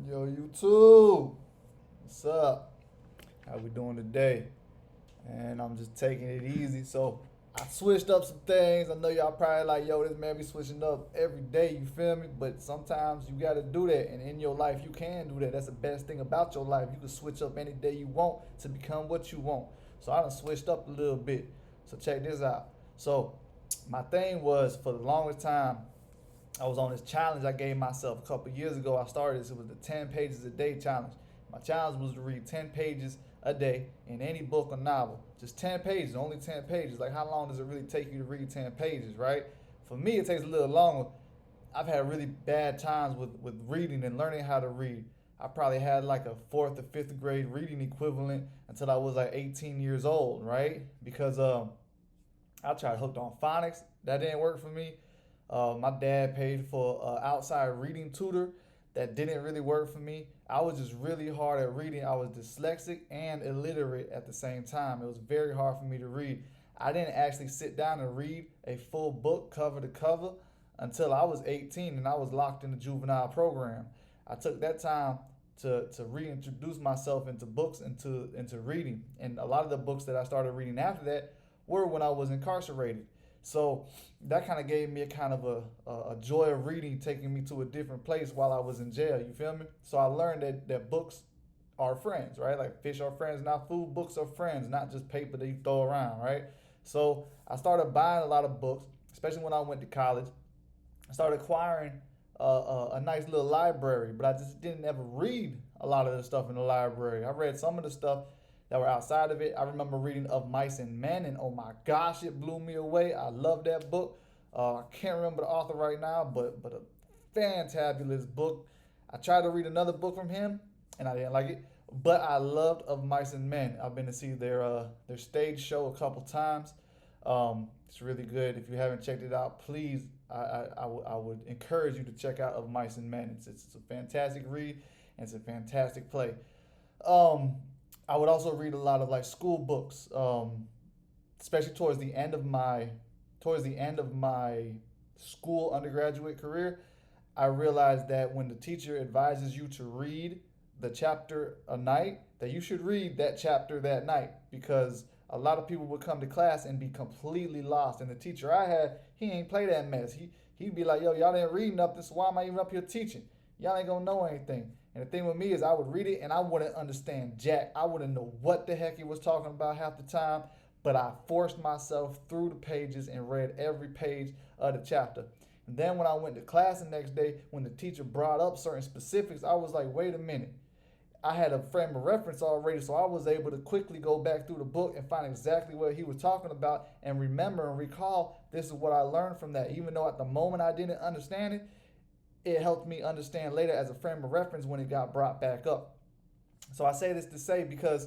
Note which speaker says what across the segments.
Speaker 1: Yo, you too. What's up? How we doing today? And I'm just taking it easy. So I switched up some things. I know y'all probably like, yo, this man be switching up every day. You feel me? But sometimes you got to do that, and in your life you can do that. That's the best thing about your life. You can switch up any day you want to become what you want. So I done switched up a little bit. So check this out. So my thing was for the longest time I was on this challenge I gave myself a couple years ago. I started this. It was the 10 pages a day challenge. My challenge was to read 10 pages a day in any book or novel. Just 10 pages, only 10 pages. Like, how long does it really take you to read 10 pages, right? For me, it takes a little longer. I've had really bad times with reading and learning how to read. I probably had like a fourth or fifth grade reading equivalent until I was like 18 years old, right? Because I tried hooked on phonics. That didn't work for me. My dad paid for an outside reading tutor. That didn't really work for me. I was just really hard at reading. I was dyslexic and illiterate at the same time. It was very hard for me to read. I didn't actually sit down and read a full book cover to cover until I was 18 and I was locked in the juvenile program. I took that time to reintroduce myself into books, into reading. And a lot of the books that I started reading after that were when I was incarcerated. So that kind of gave me a kind of a joy of reading, taking me to a different place while I was in jail. You feel me? So I learned that books are friends, right? Like fish are friends, not food. Books are friends, not just paper that you throw around, right? So I started buying a lot of books, especially when I went to college. I started acquiring a nice little library, but I just didn't ever read a lot of the stuff in the library. I read some of the stuff that were outside of it. I remember reading Of Mice and Men, and oh my gosh, it blew me away. I love that book. I can't remember the author right now, but a fantabulous book. I tried to read another book from him, and I didn't like it. But I loved Of Mice and Men. I've been to see their stage show a couple times. It's really good. If you haven't checked it out, please, I would encourage you to check out Of Mice and Men. It's a fantastic read and it's a fantastic play. Um, I would also read a lot of like school books, especially towards the end of my school undergraduate career. I realized that when the teacher advises you to read the chapter a night, that you should read that chapter that night because a lot of people would come to class and be completely lost. And the teacher I had, he ain't play that mess. He'd be like, "Yo, y'all didn't read nothing, so why am I even up here teaching? Y'all ain't gonna know anything." And the thing with me is, I would read it and I wouldn't understand jack. I wouldn't know what the heck he was talking about half the time. But I forced myself through the pages and read every page of the chapter. And then when I went to class the next day, when the teacher brought up certain specifics, I was like, wait a minute. I had a frame of reference already, so I was able to quickly go back through the book and find exactly what he was talking about and remember and recall this is what I learned from that. Even though at the moment I didn't understand it, it helped me understand later as a frame of reference when it got brought back up. So I say this to say because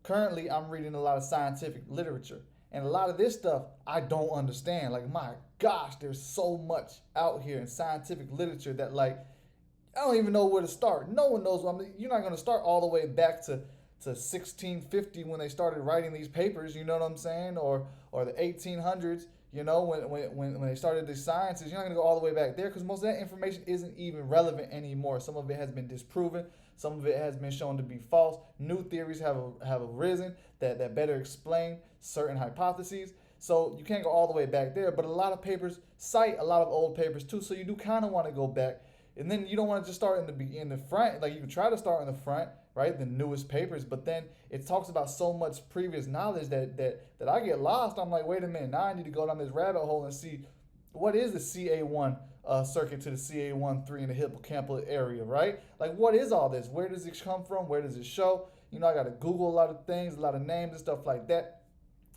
Speaker 1: currently I'm reading a lot of scientific literature. And a lot of this stuff I don't understand. Like, my gosh, there's so much out here in scientific literature that, like, I don't even know where to start. No one knows. I mean, you're not going to start all the way back to 1650 when they started writing these papers. You know what I'm saying? Or the 1800s. You know, when they started the sciences, you're not going to go all the way back there because most of that information isn't even relevant anymore. Some of it has been disproven. Some of it has been shown to be false. New theories have arisen that better explain certain hypotheses. So you can't go all the way back there. But a lot of papers cite a lot of old papers too. So you do kind of want to go back and then you don't want to just start in the front. Like you can try to start in the front, right? The newest papers, but then it talks about so much previous knowledge that I get lost. I'm like, wait a minute, now I need to go down this rabbit hole and see what is the CA1 circuit to the CA13 in the hippocampal area, right? Like, what is all this? Where does it come from? Where does it show? You know, I got to Google a lot of things, a lot of names and stuff like that.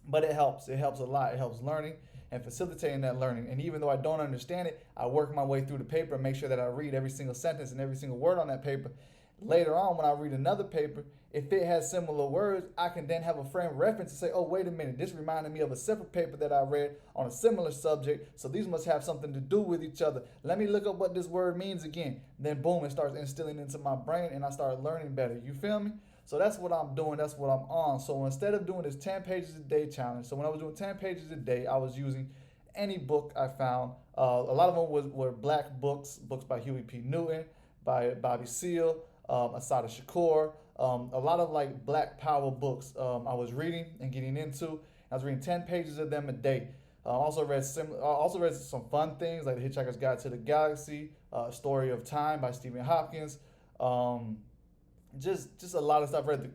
Speaker 1: But it helps. It helps a lot. It helps learning and facilitating that learning. And even though I don't understand it, I work my way through the paper and make sure that I read every single sentence and every single word on that paper. Later on, when I read another paper, if it has similar words, I can then have a frame of reference and say, oh, wait a minute, this reminded me of a separate paper that I read on a similar subject, so these must have something to do with each other. Let me look up what this word means again. Then, boom, it starts instilling into my brain and I start learning better. You feel me? So that's what I'm doing. That's what I'm on. So instead of doing this 10 pages a day challenge, so when I was doing 10 pages a day, I was using any book I found. A lot of them were black books by Huey P. Newton, by Bobby Seale, Asada Shakur, a lot of like Black Power books I was reading and getting into. I was reading 10 pages of them a day. Also read some fun things like The Hitchhiker's Guide to the Galaxy, Story of Time by Stephen Hopkins. Um, just a lot of stuff. I read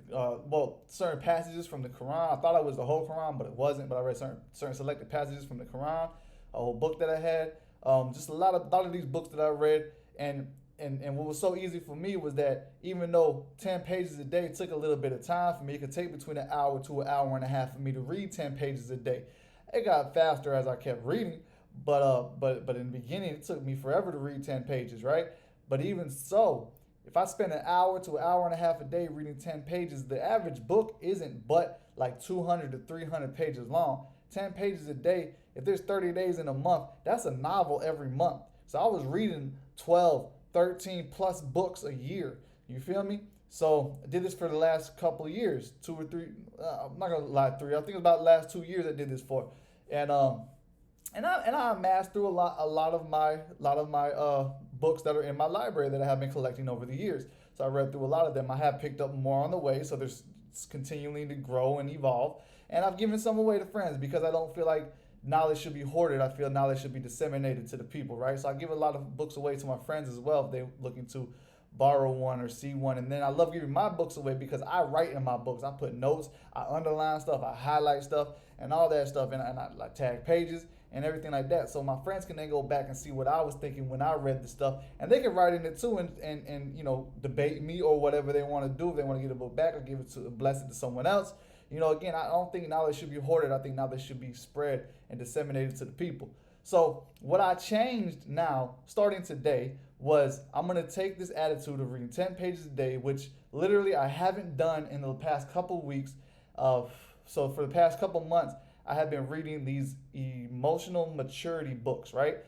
Speaker 1: certain passages from the Quran. I thought it was the whole Quran, but it wasn't. But I read certain selected passages from the Quran, a whole book that I had. Just a lot of these books that I read, and what was so easy for me was that even though 10 pages a day took a little bit of time for me, it could take between an hour to an hour and a half for me to read 10 pages a day. It got faster as I kept reading, but in the beginning it took me forever to read 10 pages, right? But even so, if I spend an hour to an hour and a half a day reading 10 pages, the average book isn't but like 200 to 300 pages long. 10 pages a day, if there's 30 days in a month, that's a novel every month. So I was reading 12, 13 plus books a year. You feel me? So I did this for the last couple of years, 2 or 3. I'm not gonna lie, 3. I think it's about the last 2 years I did this for, and I amassed through a lot of my books that are in my library that I have been collecting over the years. So I read through a lot of them. I have picked up more on the way, so there's it's continuing to grow and evolve. And I've given some away to friends because I don't feel like knowledge should be hoarded. I feel knowledge should be disseminated to the people, right? So I give a lot of books away to my friends as well if they're looking to borrow one or see one. And then I love giving my books away because I write in my books. I put notes, I underline stuff, I highlight stuff, and all that stuff, and I like tag pages and everything like that. So my friends can then go back and see what I was thinking when I read the stuff, and they can write in it too, and debate me or whatever they want to do. If they want to get a book back or give it to bless it to someone else. Again, I don't think knowledge should be hoarded. I think knowledge should be spread and disseminated to the people. So what I changed now, starting today, was I'm going to take this attitude of reading 10 pages a day, which literally I haven't done in the past couple of weeks. So for the past couple months, I have been reading these emotional maturity books, right?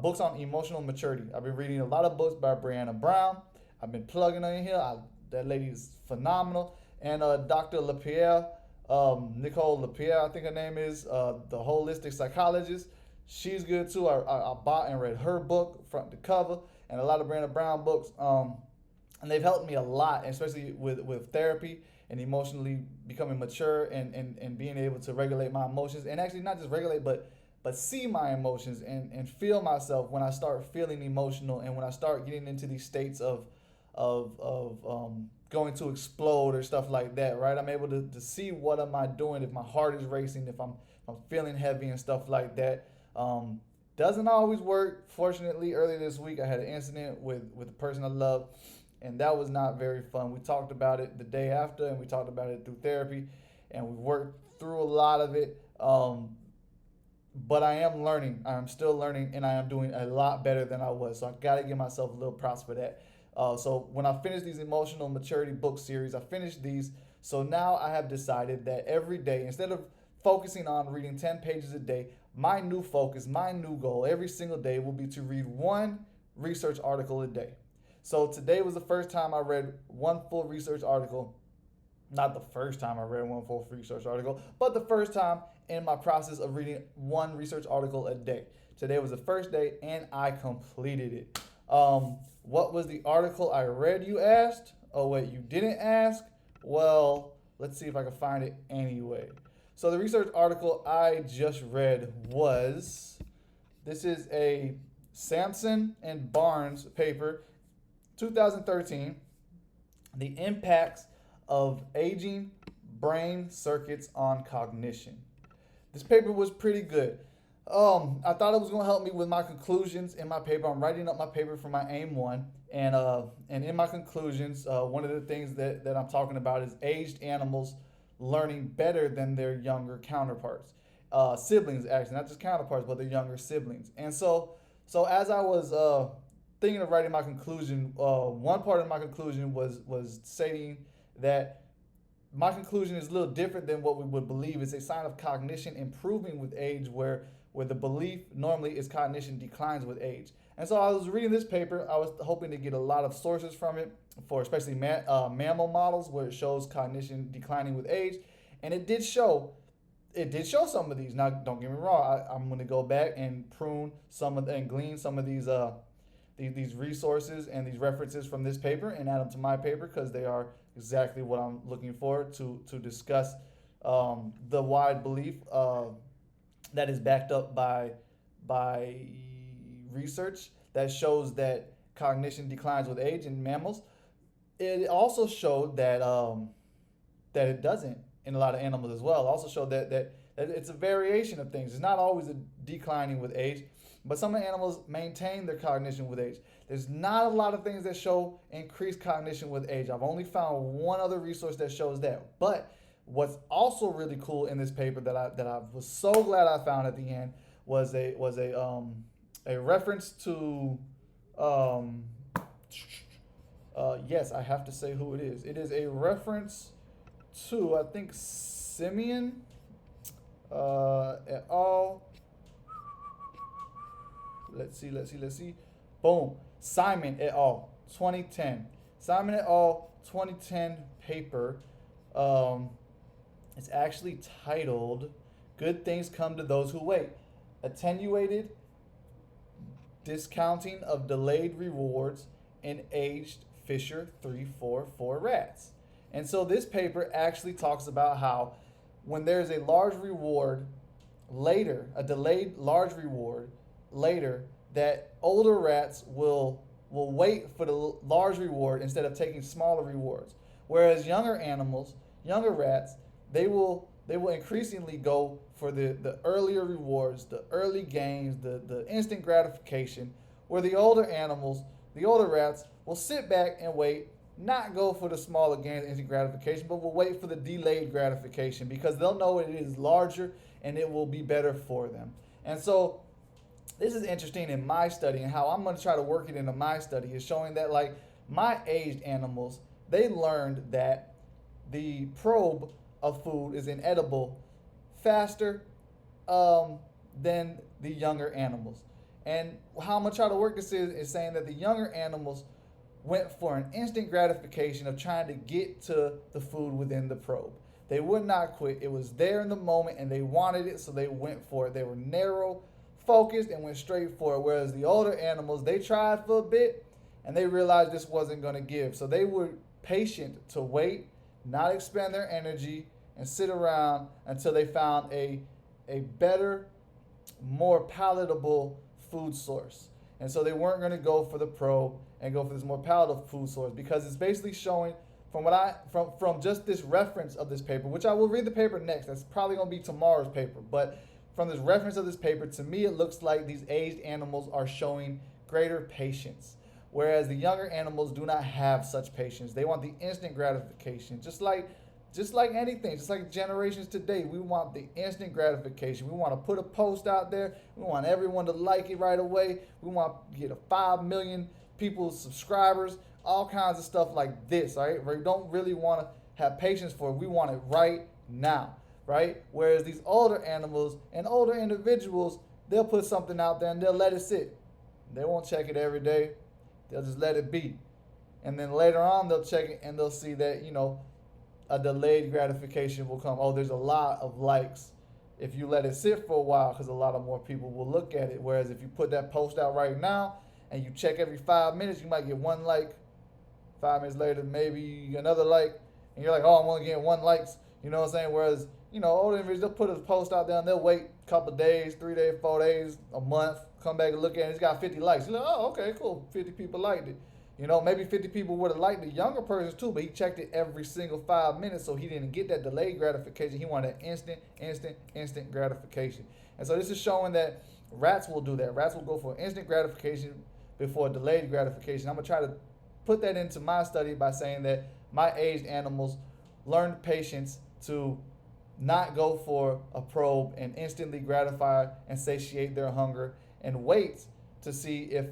Speaker 1: Books on emotional maturity. I've been reading a lot of books by Breonna Brown. I've been plugging her in here. That lady is phenomenal. And Dr. LaPierre, Nicole LaPierre, I think her name is, the holistic psychologist. She's good too. I bought and read her book front to cover, and a lot of Breonna Brown books. And they've helped me a lot, especially with therapy and emotionally becoming mature and being able to regulate my emotions, and actually not just regulate, but see my emotions and feel myself when I start feeling emotional, and when I start getting into these states of going to explode or stuff like that, right? I'm able to see what am I doing if my heart is racing, if I'm feeling heavy and stuff like that. Doesn't always work. Fortunately, earlier this week I had an incident with the person I love, and that was not very fun. We talked about it the day after, and we talked about it through therapy, and we worked through a lot of it. But I am learning. I am still learning, and I am doing a lot better than I was. So I got to give myself a little props for that. So when I finish these emotional maturity book series, I finished these. So now I have decided that every day, instead of focusing on reading 10 pages a day, my new focus, my new goal every single day will be to read one research article a day. So today was the first time I read one full research article. Not the first time I read one full research article, but the first time in my process of reading one research article a day. Today was the first day, and I completed it. What was the article I read, you asked? Oh, wait, you didn't ask? Well, let's see if I can find it anyway. So the research article I just read this is a Sampson and Barnes paper, 2013, The Impacts of Aging Brain Circuits on Cognition. This paper was pretty good. I thought it was going to help me with my conclusions in my paper. I'm writing up my paper for my AIM 1, and in my conclusions, one of the things that I'm talking about is aged animals learning better than their younger counterparts. Siblings, actually, not just counterparts, but their younger siblings. And so as I was thinking of writing my conclusion, one part of my conclusion was stating that my conclusion is a little different than what we would believe. It's a sign of cognition improving with age, where the belief normally is cognition declines with age. And so I was reading this paper. I was hoping to get a lot of sources from it, for especially mammal models where it shows cognition declining with age, and it did show some of these. Now, don't get me wrong. I'm going to go back and prune some of and glean some of these these resources and these references from this paper and add them to my paper because they are exactly what I'm looking for to discuss the wide belief that is backed up by research that shows that cognition declines with age in mammals. It also showed that it doesn't in a lot of animals as well. It also showed that it's a variation of things. It's not always a declining with age, but some animals maintain their cognition with age. There's not a lot of things that show increased cognition with age. I've only found one other resource that shows that. But what's also really cool in this paper that I was so glad I found at the end was a reference to yes, I have to say who it is. It is a reference to, I think, Simeon et al. Let's see. Boom. Simon et al. 2010. Simon et al. 2010 paper. It's actually titled "Good Things Come to Those Who Wait: Attenuated Discounting of Delayed Rewards in Aged Fisher 344 Rats." And so this paper actually talks about how when there's a large reward later, a delayed large reward later, that older rats will wait for the large reward instead of taking smaller rewards. Whereas younger animals, younger rats, they will increasingly go for the earlier rewards, the early gains, the instant gratification, where the older animals, the older rats, will sit back and wait, not go for the smaller gains, instant gratification, but will wait for the delayed gratification because they'll know it is larger and it will be better for them. And so this is interesting in my study, and how I'm going to try to work it into my study is showing that, like, my aged animals, they learned that the probe of food is inedible faster than the younger animals. And how I'm going to try to work this is saying that the younger animals went for an instant gratification of trying to get to the food within the probe. They would not quit. It was there in the moment and they wanted it, so they went for it. They were narrow focused and went straight for it. Whereas the older animals, they tried for a bit and they realized this wasn't going to give. So they were patient to wait, not expend their energy, and sit around until they found a better, more palatable food source. And so they weren't going to go for the probe and go for this more palatable food source, because it's basically showing from just this reference of this paper, which I will read the paper next. That's probably going to be tomorrow's paper. But from this reference of this paper, to me, it looks like these aged animals are showing greater patience, whereas the younger animals do not have such patience. They want the instant gratification, just like anything, just like generations today. We want the instant gratification. We want to put a post out there. We want everyone to like it right away. We want to get 5 million people, subscribers, all kinds of stuff like this, all right? We don't really want to have patience for it. We want it right now, right? Whereas these older animals and older individuals, they'll put something out there and they'll let it sit. They won't check it every day. They'll just let it be. And then later on, they'll check it and they'll see that, a delayed gratification will come. Oh, there's a lot of likes if you let it sit for a while, because a lot of more people will look at it. Whereas if you put that post out right now and you check every 5 minutes, you might get 1 like. 5 minutes later, maybe another like, and you're like, oh, I'm only getting 1 likes. You know what I'm saying? Whereas, older individuals, they'll put a post out there and they'll wait a couple of days, 3 days, 4 days, a month, come back and look at it. It's got 50 likes. You're like, oh, okay, cool. 50 people liked it. Maybe 50 people would have liked the younger persons too, but he checked it every single 5 minutes, so he didn't get that delayed gratification. He wanted instant gratification. And so this is showing that rats will do that. Rats will go for instant gratification before delayed gratification. I'm going to try to put that into my study by saying that my aged animals learned patience to not go for a probe and instantly gratify and satiate their hunger, and wait to see if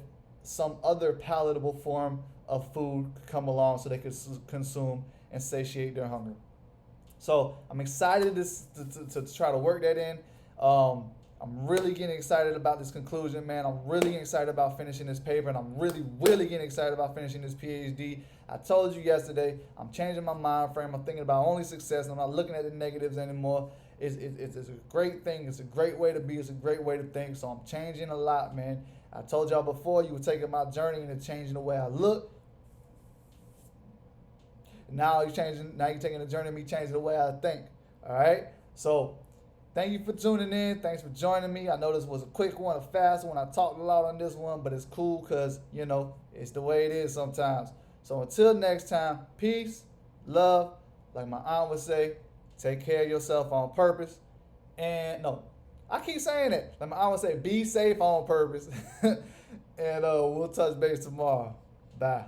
Speaker 1: some other palatable form of food could come along so they could consume and satiate their hunger. So I'm excited to try to work that in. I'm really getting excited about this conclusion, man. I'm really getting excited about finishing this paper, and I'm really getting excited about finishing this PhD. I told you yesterday, I'm changing my mind frame. I'm thinking about only success. I'm not looking at the negatives anymore. It's a great thing. It's a great way to be. It's a great way to think. So I'm changing a lot, man. I told y'all before you were taking my journey and changing the way I look. Now you're taking the journey of me changing the way I think. All right. So thank you for tuning in. Thanks for joining me. I know this was a quick one, a fast one. I talked a lot on this one, but it's cool because, it's the way it is sometimes. So until next time, peace, love, like my aunt would say, take care of yourself on purpose. And no, I keep saying it. Like my aunt would say, be safe on purpose. And we'll touch base tomorrow. Bye.